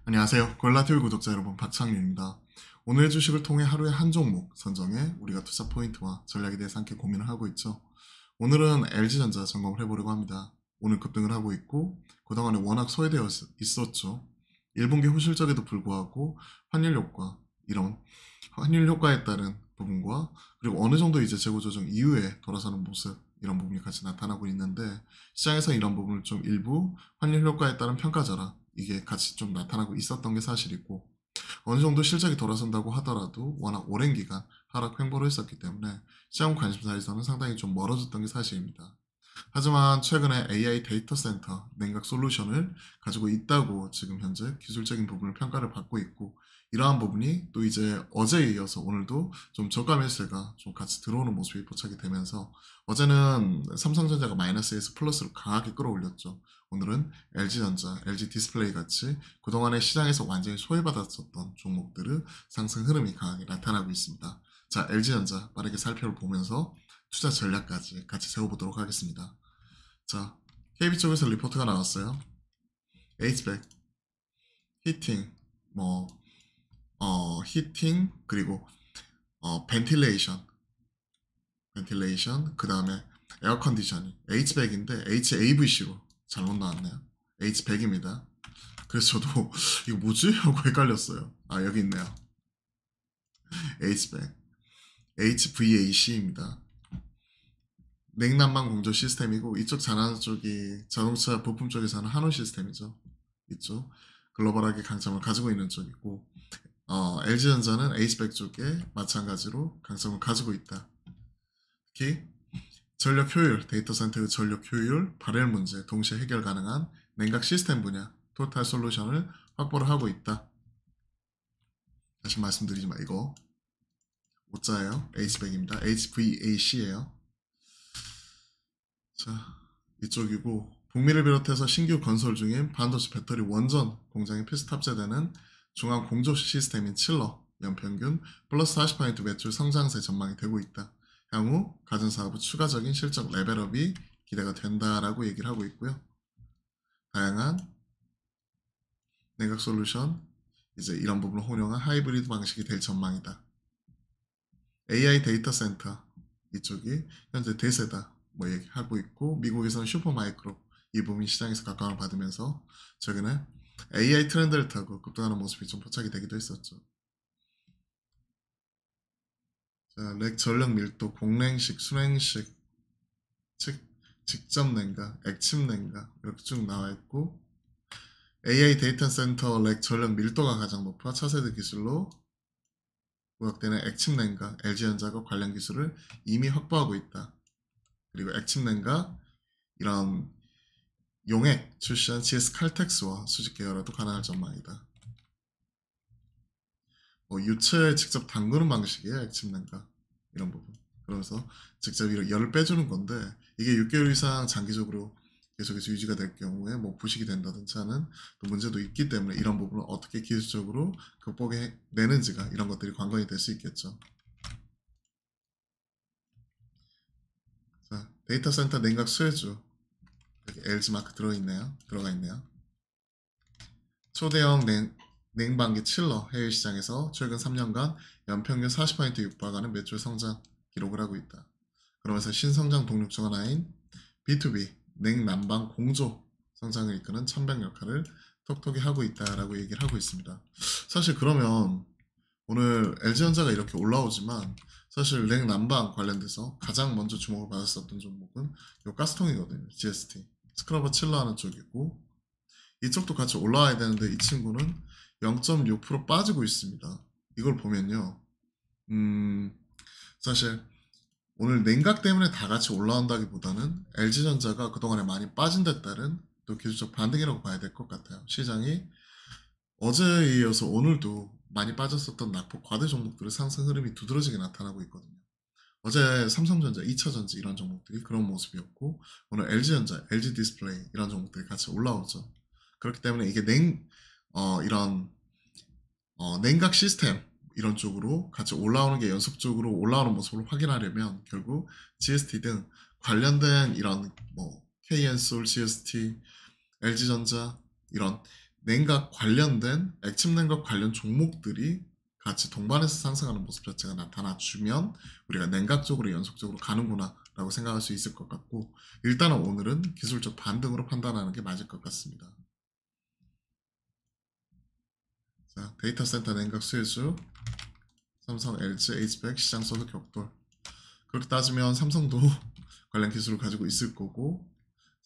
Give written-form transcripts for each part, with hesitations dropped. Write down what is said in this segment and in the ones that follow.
안녕하세요. 골라TV 구독자 여러분, 박창윤입니다. 오늘 주식을 통해 하루에 한 종목 선정해 우리가 투자 포인트와 전략에 대해서 함께 고민을 하고 있죠. 오늘은 LG전자 점검을 해보려고 합니다. 오늘 급등을 하고 있고 그동안에 워낙 소외되어 있었죠. 1분기 후실적에도 불구하고 환율 효과, 이런 환율 효과에 따른 부분과 그리고 어느 정도 이제 재고 조정 이후에 돌아서는 모습, 이런 부분이 같이 나타나고 있는데, 시장에서 이런 부분을 좀 일부 환율 효과에 따른 평가절하, 이게 같이 좀 나타나고 있었던 게 사실이고, 어느 정도 실적이 돌아선다고 하더라도 워낙 오랜 기간 하락 횡보를 했었기 때문에 시장 관심사에서는 상당히 좀 멀어졌던 게 사실입니다. 하지만 최근에 AI 데이터 센터 냉각 솔루션을 가지고 있다고 지금 현재 기술적인 부분을 평가를 받고 있고, 이러한 부분이 또 이제 어제에 이어서 오늘도 좀 저가 매수가 좀 같이 들어오는 모습이 포착이 되면서, 어제는 삼성전자가 마이너스에서 플러스로 강하게 끌어올렸죠. 오늘은 LG전자, LG디스플레이 같이 그동안에 시장에서 완전히 소외받았었던 종목들의 상승 흐름이 강하게 나타나고 있습니다. 자, LG전자 빠르게 살펴보면서 투자 전략까지 같이 세워보도록 하겠습니다. 자, KB 쪽에서 리포트가 나왔어요. H백, 히팅, 히팅, 그리고 벤틸레이션, 그 다음에 에어컨디셔닝, H백인데 HAVC로 잘못 나왔네요. H백입니다. 그래서 저도 이거 뭐지? 하고 헷갈렸어요. 아, 여기 있네요. H백, HVAC입니다. 냉난방 공조 시스템이고, 이쪽 자나사 쪽이 자동차 부품 쪽에서는 한우 시스템이죠. 이쪽 글로벌하게 강점을 가지고 있는 쪽이고, LG전자는 H백 쪽에 마찬가지로 강점을 가지고 있다. 특히 전력 효율, 데이터 센터의 전력 효율, 발열 문제 동시에 해결 가능한 냉각 시스템 분야 토탈 솔루션을 확보를 하고 있다. 다시 말씀드리지만 이거 오자예요. H백입니다. HVAC예요. 자, 이쪽이고, 북미를 비롯해서 신규 건설 중인 반도체 배터리 원전 공장에 필수 탑재되는 중앙 공조 시스템인 칠러 연평균 플러스 40% 매출 성장세 전망이 되고 있다. 향후 가전사업의 추가적인 실적 레벨업이 기대가 된다라고 얘기를 하고 있고요. 다양한 냉각 솔루션, 이제 이런 부분을 혼용한 하이브리드 방식이 될 전망이다. AI 데이터 센터, 이쪽이 현재 대세다 뭐 얘기하고 있고, 미국에서는 슈퍼마이크로 이 부분이 시장에서 각광을 받으면서 최근에 AI 트렌드를 타고 급등하는 모습이 좀 포착이 되기도 했었죠. 자, 렉 전력 밀도, 공랭식, 순행식, 직접 냉각, 액침 냉각 이렇게 쭉 나와 있고, AI 데이터 센터 렉 전력 밀도가 가장 높아 차세대 기술로 부각되는 액침 냉각, LG전자가 관련 기술을 이미 확보하고 있다. 그리고 액침 냉각, 이런 용액 출시한 GS 칼텍스와 수직 계열화도 가능할 전망이다. 유체에 직접 담그는 방식이에요, 액침 냉각. 이런 부분. 그러면서 직접 열을 빼주는 건데, 이게 6개월 이상 장기적으로 계속해서 유지가 될 경우에 뭐 부식이 된다든지 하는 또 문제도 있기 때문에, 이런 부분을 어떻게 기술적으로 극복해내는지가 이런 것들이 관건이 될 수 있겠죠. 자, 데이터 센터 냉각 수혜주, 여기 LG 마크 들어가 있네요. 초대형 냉방기 칠러 해외 시장에서 최근 3년간 연평균 40% 육박하는 매출 성장 기록을 하고 있다. 그러면서 신성장 동력 중 하나인 B2B 냉난방 공조 성장을 이끄는 천백 역할을 톡톡히 하고 있다라고 얘기를 하고 있습니다. 사실 그러면 오늘 LG전자가 이렇게 올라오지만, 사실 냉난방 관련돼서 가장 먼저 주목을 받았었던 종목은 이 가스통이거든요. GST 스크러버 칠러 하는 쪽이고, 이쪽도 같이 올라와야 되는데 이 친구는 0.6% 빠지고 있습니다. 이걸 보면요, 사실 오늘 냉각 때문에 다 같이 올라온다기보다는 LG전자가 그동안에 많이 빠진 데 따른 또 기술적 반등이라고 봐야 될 것 같아요. 시장이 어제에 이어서 오늘도 많이 빠졌었던 낙폭 과대 종목들의 상승 흐름이 두드러지게 나타나고 있거든요. 어제 삼성전자, 2차전지 이런 종목들이 그런 모습이었고, 오늘 LG전자, LG디스플레이 이런 종목들이 같이 올라오죠. 그렇기 때문에 이게 이런 냉각 시스템 이런 쪽으로 같이 올라오는 게 연속적으로 올라오는 모습을 확인하려면 결국 GST 등 관련된 이런 KN솔, GST, LG전자 이런 냉각 관련된 액침 냉각 관련 종목들이 같이 동반해서 상승하는 모습 자체가 나타나주면 우리가 냉각 쪽으로 연속적으로 가는구나 라고 생각할 수 있을 것 같고, 일단은 오늘은 기술적 반등으로 판단하는 게 맞을 것 같습니다. 자, 데이터 센터 냉각 수혜주, 삼성, LG, HBK 시장 소득 격돌. 그렇게 따지면 삼성도 관련 기술을 가지고 있을 거고,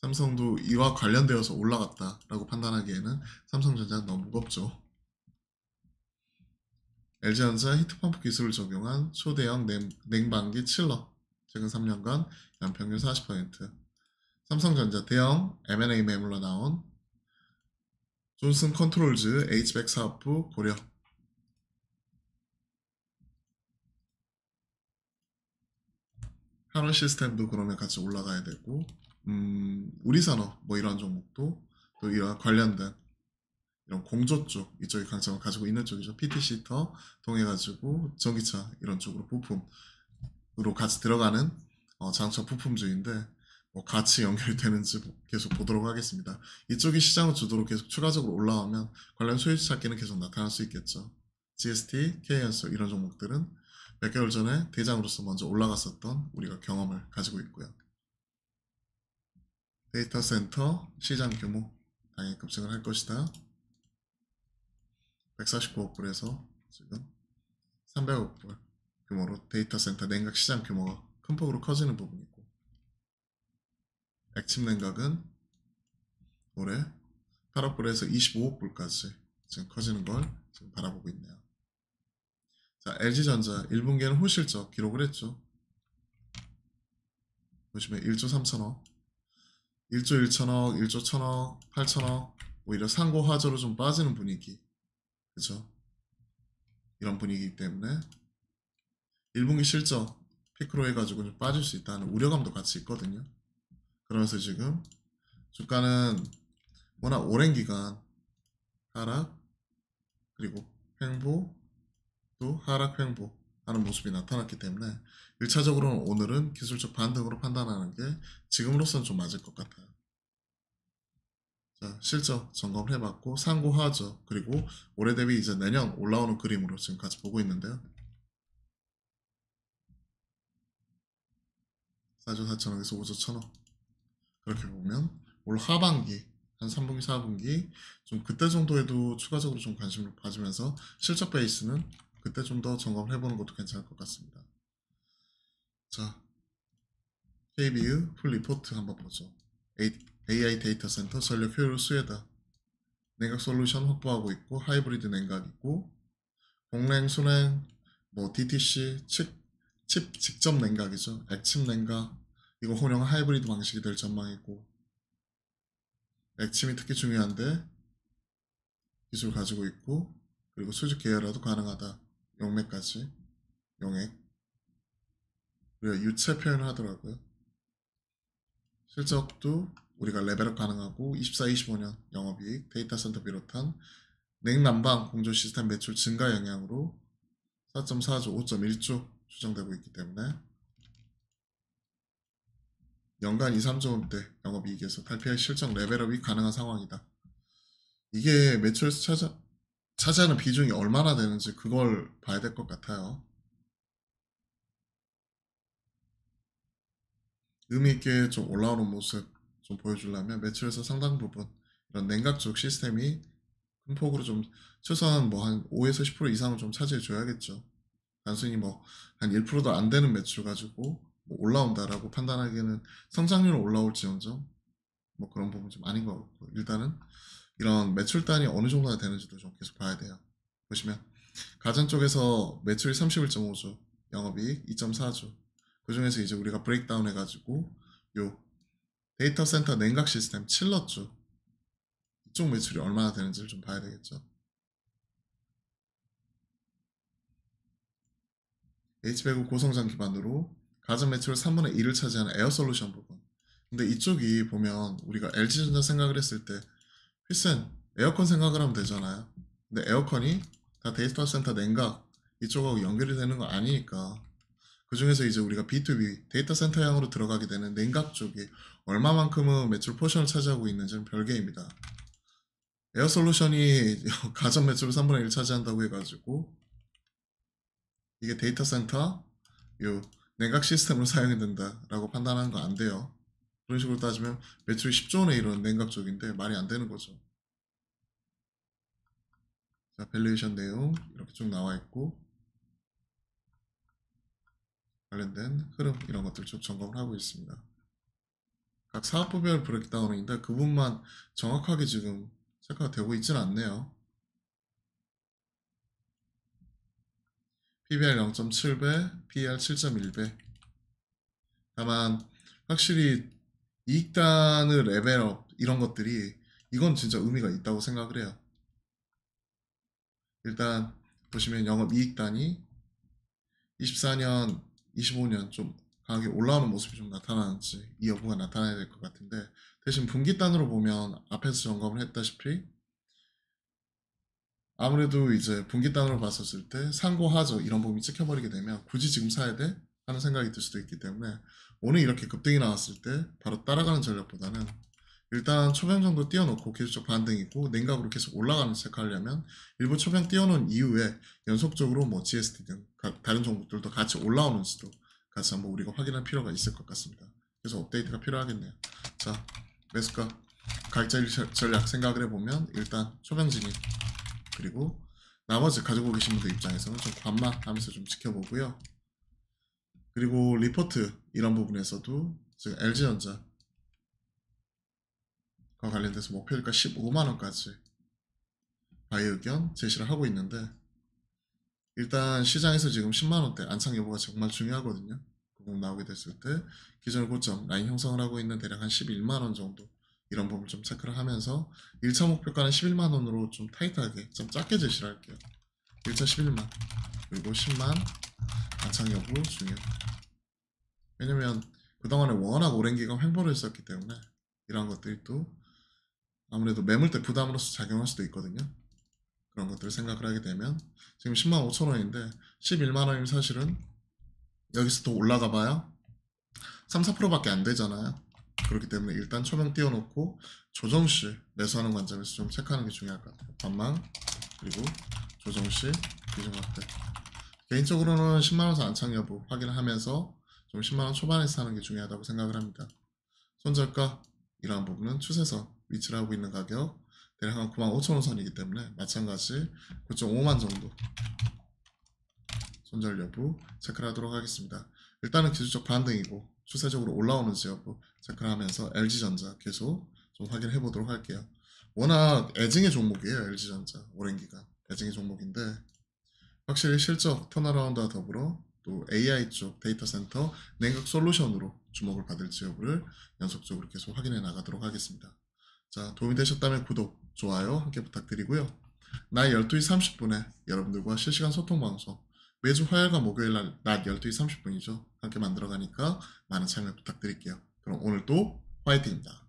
삼성도 이와 관련되어서 올라갔다라고 판단하기에는 삼성전자는 너무 무겁죠. LG전자 히트펌프 기술을 적용한 초대형 냉방기 칠러, 최근 3년간 연평균 40%. 삼성전자 대형 M&A 매물로 나온 존슨 컨트롤즈 H백 사업부 고려. 한원 시스템도 그러면 같이 올라가야 되고, 우리산업 뭐 이런 종목도 또 이런 관련된 이런 공조 쪽 이쪽의 강점을 가지고 있는 쪽이죠. PT 시터 통해 가지고 전기차 이런 쪽으로 부품으로 같이 들어가는 자동차 부품주인데, 뭐 같이 연결되는지 계속 보도록 하겠습니다. 이쪽이 시장을 주도로 계속 추가적으로 올라오면 관련 소유주 찾기는 계속 나타날 수 있겠죠. GST, K연솔 이런 종목들은 몇 개월 전에 대장으로서 먼저 올라갔었던 우리가 경험을 가지고 있고요. 데이터 센터 시장 규모 당연히 급증을 할 것이다. 149억 불에서 지금 300억 불 규모로 데이터 센터 냉각 시장 규모가 큰 폭으로 커지는 부분이 있고, 액침 냉각은 올해 8억 불에서 25억 불까지 지금 커지는 걸 지금 바라보고 있네요. 자, LG전자 1분기에는 호실적 기록을 했죠. 보시면 1조 3천억, 1조 1천억, 1조 1천억, 8천억, 오히려 상고 하저로 좀 빠지는 분위기, 그죠? 이런 분위기이기 때문에 1분기 실적 피크로 해가지고 좀 빠질 수 있다는 우려감도 같이 있거든요. 그러면서 지금 주가는 워낙 오랜 기간 하락, 그리고 횡보, 또 하락 횡보 하는 모습이 나타났기 때문에 1차적으로는 오늘은 기술적 반등으로 판단하는 게 지금으로서는 좀 맞을 것 같아요. 자, 실적 점검을 해봤고 상고하저, 그리고 올해 대비 이제 내년 올라오는 그림으로 지금 같이 보고 있는데요. 4조 4천억에서 5조 1천억, 그렇게 보면 올 하반기 한 3분기 4분기 좀 그때 정도에도 추가적으로 좀 관심을 가지면서 실적 베이스는 그때 좀 더 점검을 해보는 것도 괜찮을 것 같습니다. 자, KB의 풀 리포트 한번 보죠. AI 데이터 센터 전력 효율 수혜다. 냉각 솔루션 확보하고 있고, 하이브리드 냉각 있고, 공냉, 순냉, 뭐 DTC, 칩 직접 냉각이죠. 액침 냉각, 이거 혼용 하이브리드 방식이 될 전망이고, 액침이 특히 중요한데 기술 가지고 있고, 그리고 수직 계열화도 가능하다. 용맥까지, 용액. 우리가 유체 표현을 하더라고요. 실적도 우리가 레벨업 가능하고 24, 25년 영업이익, 데이터 센터 비롯한 냉난방 공조 시스템 매출 증가 영향으로 4.4조, 5.1조 추정되고 있기 때문에 연간 2, 3조 원대 영업이익에서 달피할 실적 레벨업이 가능한 상황이다. 이게 매출에서 차지하는 비중이 얼마나 되는지 그걸 봐야 될 것 같아요. 의미있게 좀 올라오는 모습 좀 보여주려면 매출에서 상당 부분 이런 냉각 쪽 시스템이 큰 폭으로 좀 최소한 뭐 한 5에서 10% 이상은 좀 차지해 줘야겠죠. 단순히 뭐 한 1%도 안 되는 매출 가지고 뭐 올라온다라고 판단하기에는 성장률은 올라올지언정 뭐 그런 부분 좀 아닌 것 같고, 일단은 이런 매출단이 어느 정도나 되는지도 좀 계속 봐야 돼요. 보시면 가전 쪽에서 매출이 31.5조, 영업이익 2.4조, 그 중에서 이제 우리가 브레이크다운 해가지고 요 데이터 센터 냉각 시스템 칠러 쪽 이쪽 매출이 얼마나 되는지를 좀 봐야 되겠죠. H배구 고성장 기반으로 가전 매출 3분의 1을 차지하는 에어 솔루션 부분. 근데 이쪽이 보면 우리가 LG전자 생각을 했을 때 필센 에어컨 생각을 하면 되잖아요. 근데 에어컨이 다 데이터 센터 냉각 이쪽하고 연결이 되는 거 아니니까, 그 중에서 이제 우리가 B2B 데이터 센터 향으로 들어가게 되는 냉각 쪽이 얼마만큼은 매출 포션을 차지하고 있는지는 별개입니다. 에어솔루션이 가전 매출을 3분의 1 차지한다고 해가지고 이게 데이터 센터 요 냉각 시스템으로 사용이 된다라고 판단하는 거 안 돼요. 그런 식으로 따지면 매출이 10조 원에 이르는 냉각 쪽인데 말이 안 되는 거죠. 자, 밸류에이션 내용 이렇게 쭉 나와 있고 관련된 흐름 이런 것들 쭉 점검을 하고 있습니다. 각 사업부별 브레이크다운인데 그 부분만 정확하게 지금 체크가 되고 있지는 않네요. PBR 0.7배, PER 7.1배. 다만 확실히 이익단의 레벨업 이런 것들이 이건 진짜 의미가 있다고 생각을 해요. 일단 보시면 영업이익단이 24년, 25년 좀 강하게 올라오는 모습이 좀 나타나는지 이 여부가 나타나야 될 것 같은데 대신 분기단으로 보면 앞에서 점검을 했다시피 아무래도 이제 분기단으로 봤었을 때 상고하저 이런 부분이 찍혀버리게 되면 굳이 지금 사야 돼? 하는 생각이 들 수도 있기 때문에 오늘 이렇게 급등이 나왔을 때 바로 따라가는 전략보다는 일단 초병 정도 띄워놓고 계속적 반등이고 냉각으로 계속 올라가는 체크하려면 일부 초병 띄워놓은 이후에 연속적으로 뭐 GST 등 다른 종목들도 같이 올라오는지도 같이 한번 우리가 확인할 필요가 있을 것 같습니다. 그래서 업데이트가 필요하겠네요. 자, 매수가 가격자 전략 생각을 해보면 일단 초병 진입 그리고 나머지 가지고 계신 분들 입장에서는 좀 관망하면서 좀 지켜보고요. 그리고 리포트 이런 부분에서도 지금 LG전자과 관련돼서 목표가 15만원까지 바이 의견 제시를 하고 있는데 일단 시장에서 지금 10만원대 안착 여부가 정말 중요하거든요. 그 부분 나오게 됐을 때 기존의 고점 라인 형성을 하고 있는 대략 한 11만원 정도 이런 부분을 좀 체크를 하면서 1차 목표가는 11만원으로 좀 타이트하게 좀 작게 제시를 할게요. 1차 11만 그리고 10만 안착 여부 중요. 왜냐면 그동안에 워낙 오랜 기간 횡보를 했었기 때문에 이런 것들이 또 아무래도 매물대 부담으로서 작용할 수도 있거든요. 그런 것들을 생각을 하게 되면 지금 10만 5천 원인데 11만 원이면 사실은 여기서 더 올라가 봐야 3, 4%밖에 안 되잖아요. 그렇기 때문에 일단 초명 띄워놓고 조정시 매수하는 관점에서 좀 체크하는 게 중요할 것 같아요. 반망 그리고 조정시 비중 확대. 개인적으로는 10만원 안착 여부 확인을 하면서 좀 10만원 초반에서 사는 게 중요하다고 생각을 합니다. 손절가 이러한 부분은 추세선 위치를 하고 있는 가격 대략 한 95,000원 선이기 때문에 마찬가지 9.5만 정도 손절 여부 체크를 하도록 하겠습니다. 일단은 기술적 반등이고 추세적으로 올라오는지 여부 체크를 하면서 LG전자 계속 좀 확인해 보도록 할게요. 워낙 애증의 종목이에요. LG전자 오랜 기간 애증의 종목인데 확실히 실적 턴어라운드와 더불어 또 AI 쪽 데이터 센터 냉각 솔루션으로 주목을 받을지 여부를 연속적으로 계속 확인해 나가도록 하겠습니다. 자, 도움이 되셨다면 구독, 좋아요 함께 부탁드리고요. 낮 12시 30분에 여러분들과 실시간 소통 방송 매주 화요일과 목요일 낮 12시 30분이죠. 함께 만들어가니까 많은 참여 부탁드릴게요. 그럼 오늘도 화이팅입니다.